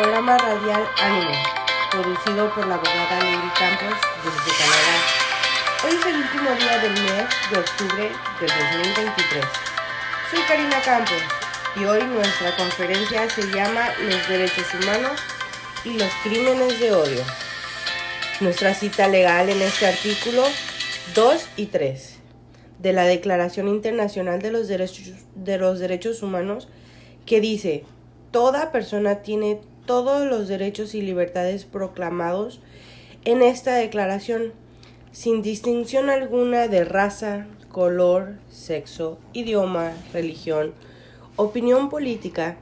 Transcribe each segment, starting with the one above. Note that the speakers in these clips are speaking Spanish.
programa radial Ánimo, producido por la abogada Lady Campos desde Canadá. Hoy es el último día del mes de octubre del 2023. Soy Karina Campos y hoy nuestra conferencia se llama Los derechos humanos y los crímenes de odio. Nuestra cita legal en este artículo 2 y 3 de la Declaración Internacional de los Derechos Humanos, que dice: toda persona tiene todos los derechos y libertades proclamados en esta declaración, sin distinción alguna de raza, color, sexo, idioma, religión, opinión política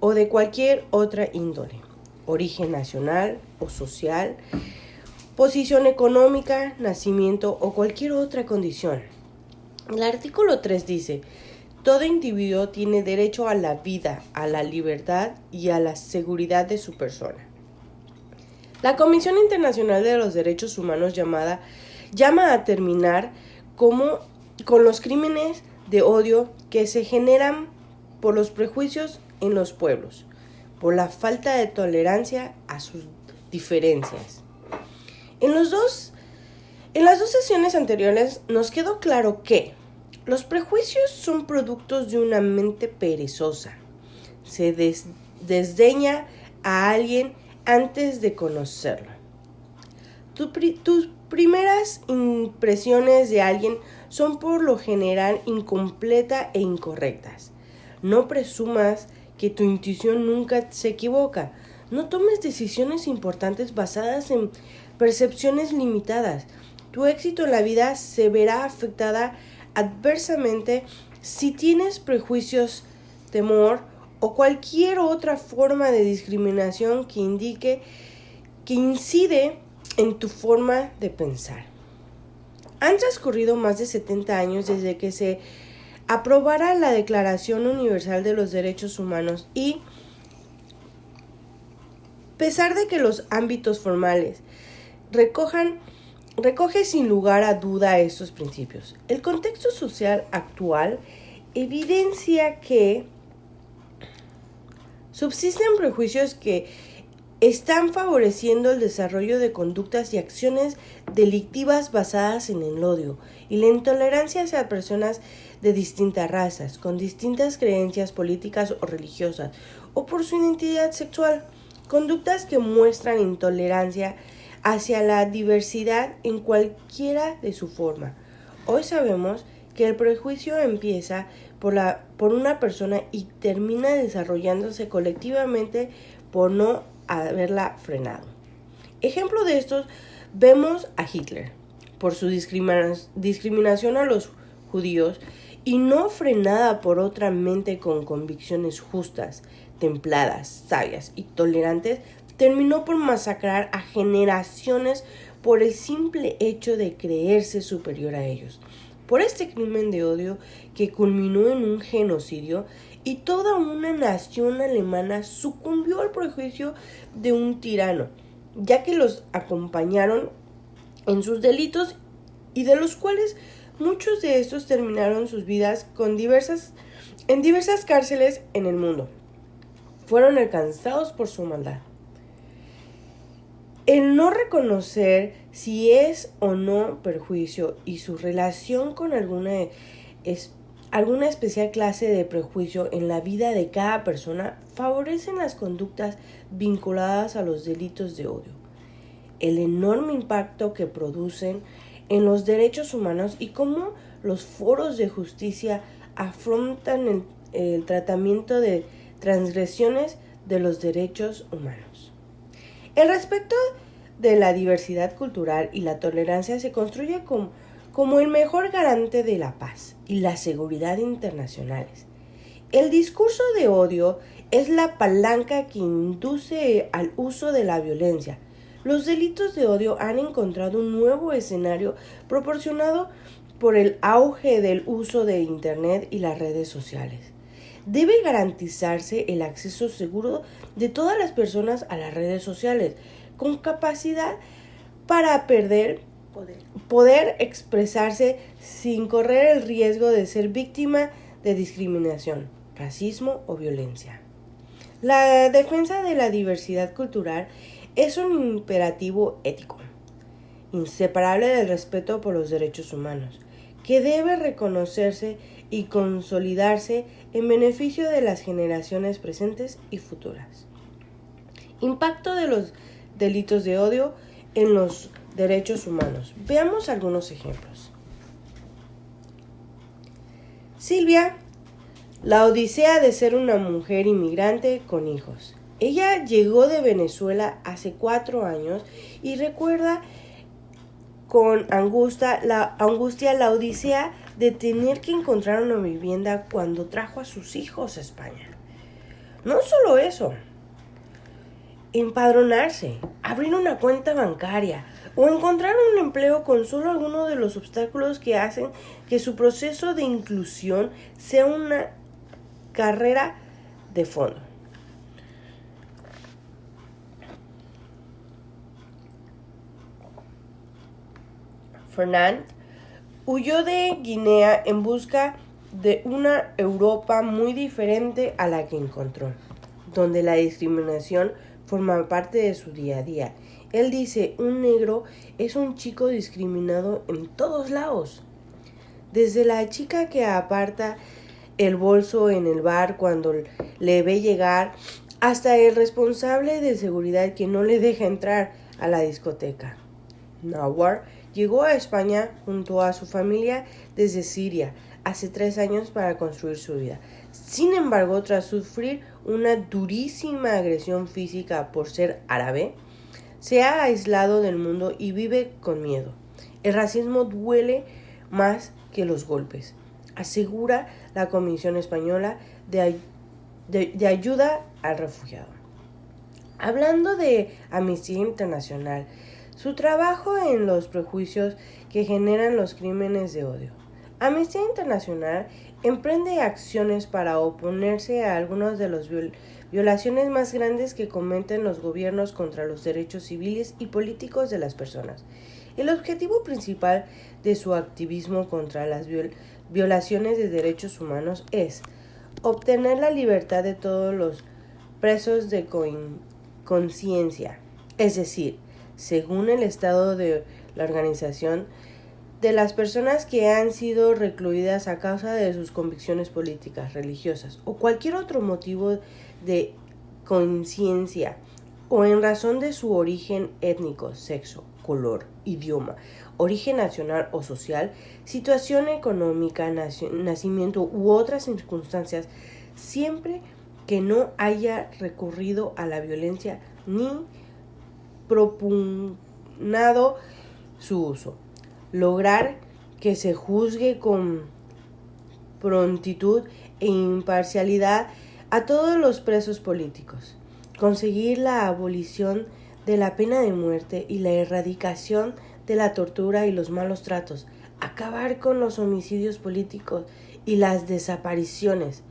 o de cualquier otra índole, origen nacional o social, posición económica, nacimiento o cualquier otra condición. El artículo 3 dice: todo individuo tiene derecho a la vida, a la libertad y a la seguridad de su persona. La Comisión Internacional de los Derechos Humanos llama a terminar con los crímenes de odio que se generan por los prejuicios en los pueblos, por la falta de tolerancia a sus diferencias. En las dos sesiones anteriores nos quedó claro que los prejuicios son productos de una mente perezosa. Se desdeña a alguien antes de conocerlo. Tus primeras impresiones de alguien son por lo general incompletas e incorrectas. No presumas que tu intuición nunca se equivoca. No tomes decisiones importantes basadas en percepciones limitadas. Tu éxito en la vida se verá afectada adversamente si tienes prejuicios, temor o cualquier otra forma de discriminación que incide en tu forma de pensar. Han transcurrido más de 70 años desde que se aprobara la Declaración Universal de los Derechos Humanos y, a pesar de que los ámbitos formales recoge sin lugar a duda estos principios, el contexto social actual evidencia que subsisten prejuicios que están favoreciendo el desarrollo de conductas y acciones delictivas basadas en el odio y la intolerancia hacia personas de distintas razas, con distintas creencias políticas o religiosas, o por su identidad sexual. Conductas que muestran intolerancia hacia la diversidad en cualquiera de su forma. Hoy sabemos que el prejuicio empieza por una persona y termina desarrollándose colectivamente por no haberla frenado. Ejemplo de estos vemos a Hitler por su discriminación a los judíos y no frenada por otra mente con convicciones justas, templadas, sabias y tolerantes, terminó por masacrar a generaciones por el simple hecho de creerse superior a ellos. Por este crimen de odio que culminó en un genocidio, y toda una nación alemana sucumbió al prejuicio de un tirano, ya que los acompañaron en sus delitos y de los cuales muchos de estos terminaron sus vidas en diversas cárceles en el mundo. Fueron alcanzados por su maldad. El no reconocer si es o no prejuicio y su relación con alguna especial clase de prejuicio en la vida de cada persona favorecen las conductas vinculadas a los delitos de odio. El enorme impacto que producen en los derechos humanos y cómo los foros de justicia afrontan el tratamiento de transgresiones de los derechos humanos. El respeto de la diversidad cultural y la tolerancia se construye como el mejor garante de la paz y la seguridad internacionales. El discurso de odio es la palanca que induce al uso de la violencia. Los delitos de odio han encontrado un nuevo escenario proporcionado por el auge del uso de Internet y las redes sociales. Debe garantizarse el acceso seguro de todas las personas a las redes sociales, con capacidad para poder expresarse sin correr el riesgo de ser víctima de discriminación, racismo o violencia. La defensa de la diversidad cultural es un imperativo ético, inseparable del respeto por los derechos humanos, que debe reconocerse y consolidarse en beneficio de las generaciones presentes y futuras. Impacto de los delitos de odio en los derechos humanos. Veamos algunos ejemplos. Silvia, la odisea de ser una mujer inmigrante con hijos. Ella llegó de Venezuela hace 4 años y recuerda con angustia la odisea de tener que encontrar una vivienda cuando trajo a sus hijos a España. No solo eso, empadronarse, abrir una cuenta bancaria o encontrar un empleo con solo algunos de los obstáculos que hacen que su proceso de inclusión sea una carrera de fondo. Fernand huyó de Guinea en busca de una Europa muy diferente a la que encontró, donde la discriminación forma parte de su día a día. Él dice, un negro es un chico discriminado en todos lados. Desde la chica que aparta el bolso en el bar cuando le ve llegar, hasta el responsable de seguridad que no le deja entrar a la discoteca. Nawar llegó a España junto a su familia desde Siria hace 3 años para construir su vida. Sin embargo, tras sufrir una durísima agresión física por ser árabe, se ha aislado del mundo y vive con miedo. El racismo duele más que los golpes, asegura la Comisión Española de Ayuda al Refugiado. Hablando de Amnistía Internacional, su trabajo en los prejuicios que generan los crímenes de odio. Amnistía Internacional emprende acciones para oponerse a algunas de las violaciones más grandes que cometen los gobiernos contra los derechos civiles y políticos de las personas. El objetivo principal de su activismo contra las violaciones de derechos humanos es obtener la libertad de todos los presos de conciencia, es decir, según el estado de la organización, de las personas que han sido recluidas a causa de sus convicciones políticas, religiosas o cualquier otro motivo de conciencia o en razón de su origen étnico, sexo, color, idioma, origen nacional o social, situación económica, nacimiento u otras circunstancias, siempre que no haya recurrido a la violencia ni propugnado su uso. Lograr que se juzgue con prontitud e imparcialidad a todos los presos políticos. Conseguir la abolición de la pena de muerte y la erradicación de la tortura y los malos tratos. Acabar con los homicidios políticos y las desapariciones.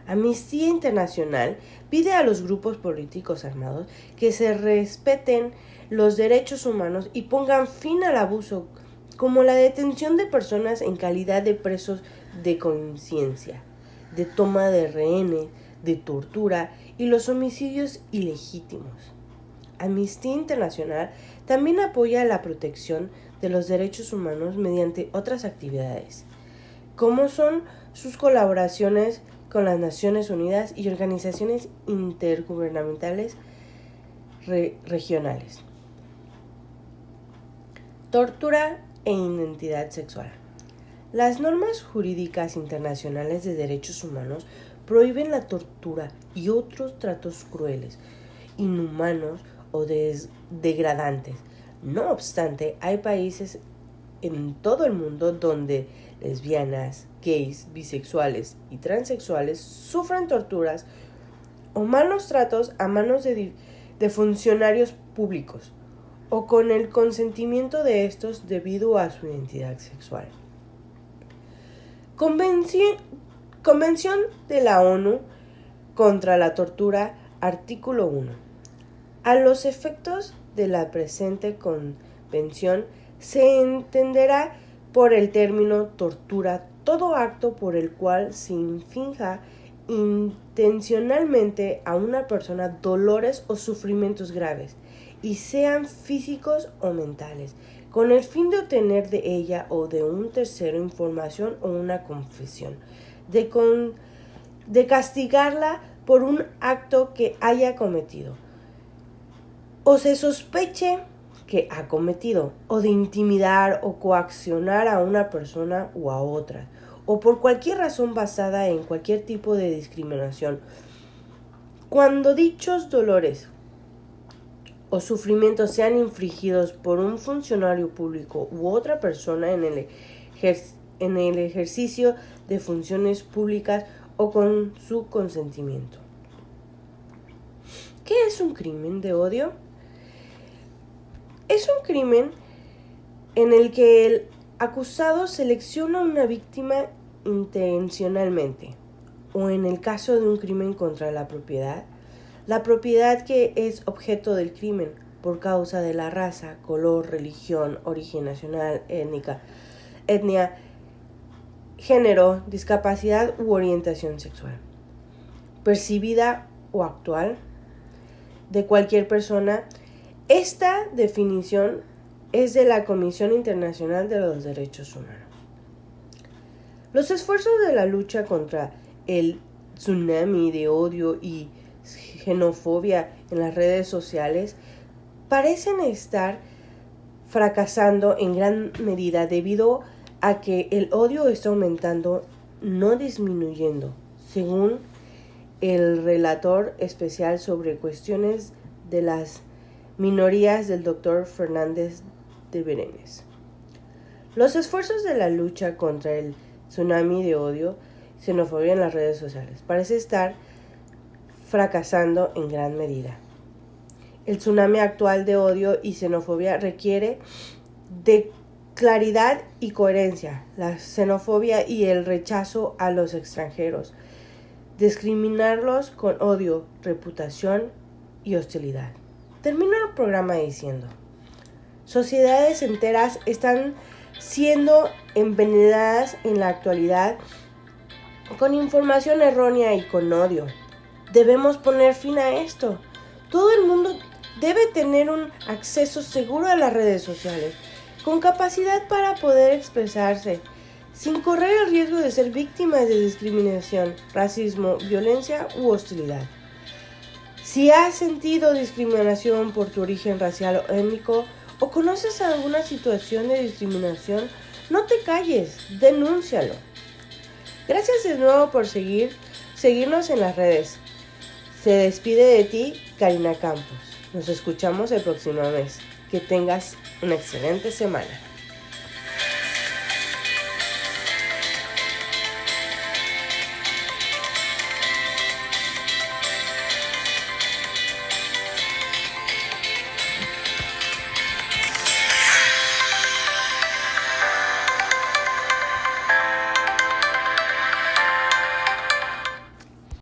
Amnistía Internacional pide a los grupos políticos armados que se respeten los derechos humanos y pongan fin al abuso, como la detención de personas en calidad de presos de conciencia, de toma de rehenes, de tortura y los homicidios ilegítimos. Amnistía Internacional también apoya la protección de los derechos humanos mediante otras actividades, como son sus colaboraciones con las Naciones Unidas y organizaciones intergubernamentales regionales. Tortura e identidad sexual. Las normas jurídicas internacionales de derechos humanos prohíben la tortura y otros tratos crueles, inhumanos o degradantes. No obstante, hay países en todo el mundo donde lesbianas, gays, bisexuales y transexuales sufren torturas o malos tratos a manos de funcionarios públicos o con el consentimiento de estos debido a su identidad sexual. Convención de la ONU contra la tortura, artículo 1. A los efectos de la presente convención se entenderá por el término tortura todo acto por el cual se infrinja intencionalmente a una persona dolores o sufrimientos graves, y sean físicos o mentales, con el fin de obtener de ella o de un tercero información o una confesión, de castigarla por un acto que haya cometido, o se sospeche que ha cometido, o de intimidar o coaccionar a una persona o a otra, o por cualquier razón basada en cualquier tipo de discriminación. Cuando dichos dolores o sufrimientos sean infligidos por un funcionario público u otra persona en el ejercicio de funciones públicas o con su consentimiento. ¿Qué es un crimen de odio? Es un crimen en el que el acusado selecciona una víctima intencionalmente, o en el caso de un crimen contra la propiedad que es objeto del crimen por causa de la raza, color, religión, origen nacional, etnia, género, discapacidad u orientación sexual, percibida o actual de cualquier persona. Esta definición es de la Comisión Internacional de los Derechos Humanos. Los esfuerzos de la lucha contra el tsunami de odio y xenofobia en las redes sociales parecen estar fracasando en gran medida debido a que el odio está aumentando, no disminuyendo, según el relator especial sobre cuestiones de las minorías del Dr. Fernández de Berenes. Los esfuerzos de la lucha contra el tsunami de odio y xenofobia en las redes sociales parecen estar fracasando en gran medida. El tsunami actual de odio y xenofobia requiere de claridad y coherencia. La xenofobia y el rechazo a los extranjeros, discriminarlos con odio, reputación y hostilidad. Termino el programa diciendo: sociedades enteras están siendo envenenadas en la actualidad con información errónea y con odio. Debemos poner fin a esto. Todo el mundo debe tener un acceso seguro a las redes sociales, con capacidad para poder expresarse, sin correr el riesgo de ser víctimas de discriminación, racismo, violencia u hostilidad. Si has sentido discriminación por tu origen racial o étnico, o conoces alguna situación de discriminación, no te calles, denúncialo. Gracias de nuevo por seguirnos en las redes. Se despide de ti, Karina Campos. Nos escuchamos el próximo mes. Que tengas una excelente semana.